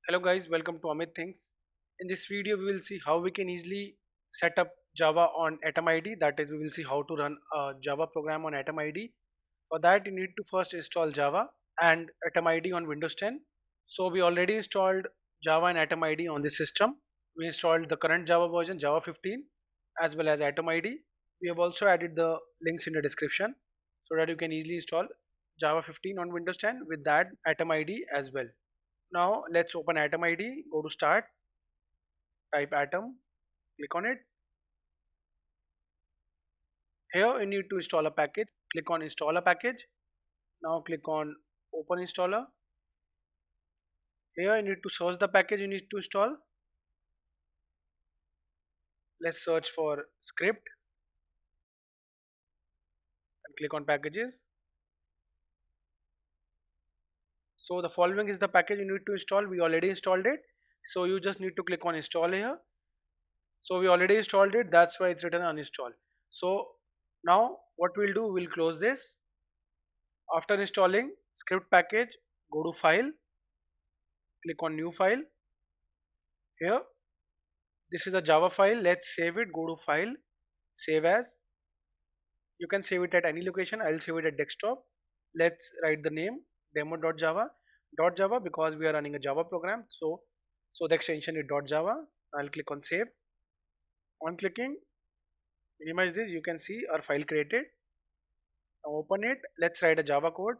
Hello guys, welcome to Amit Things. In this video we will see how we can easily set up Java on Atom IDE. That is, we will see how to run a Java program on Atom IDE. For that you need to first install Java and Atom IDE on Windows 10. So we already installed Java and Atom IDE on this system. We installed the current Java version, Java 15, as well as Atom IDE. We have also added the links in the description so that you can easily install Java 15 on Windows 10 with that Atom IDE as well. Now let's open Atom IDE, go to start, type Atom, click on it. Here you need to install a package, click on install a package. Now click on open installer. Here you need to search the package you need to install. Let's search for script and click on packages. So the following is the package you need to install. We already installed it. So you just need to click on install here. So we already installed it, that's why it's written uninstall. So now what we'll do, we'll close this. After installing script package, go to file, click on new file. Here this is the Java file. Let's save it. Go to file, save as. You can save it at any location. I'll save it at desktop. Let's write the name demo.java. .java because we are running a Java program. So the extension is .java. I'll click on save. On clicking minimize this, you can see our file created. Now open it. Let's write a Java code.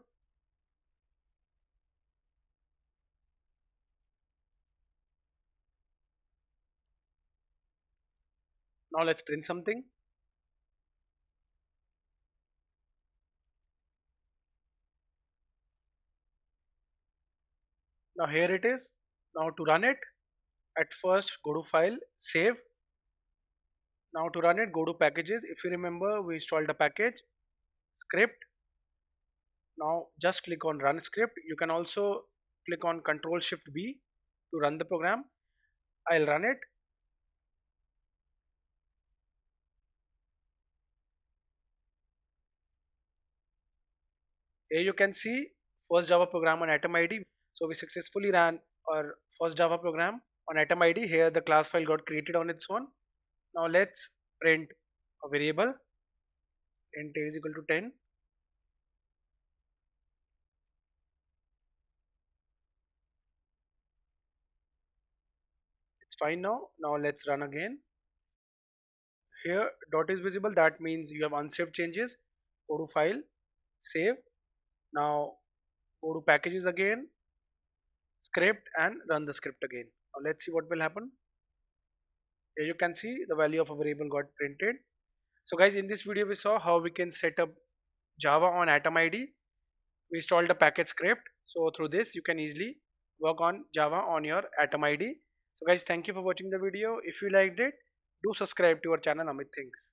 Now let's print something. Now here it is. Now to run it, at first go to file, save. Now to run it, go to packages. If you remember, we installed a package, script. Now just click on run script. You can also click on Control Shift B to run the program. I'll run it. Here you can see first Java program on Atom ID. So we successfully ran our first Java program on Atom ID. Here the class file got created on its own. Now let's print a variable. Int a is equal to 10. It's fine now. Now let's run again. Here dot is visible. That means you have unsaved changes. Go to file, save. Now go to packages again, script, and run the script again. Now let's see what will happen. Here you can see the value of a variable got printed. So guys, in this video we saw how we can set up Java on Atom IDE. We installed a package script. So through this you can easily work on Java on your Atom IDE. So guys, thank you for watching the video. If you liked it, do subscribe to our channel Amit Thinks.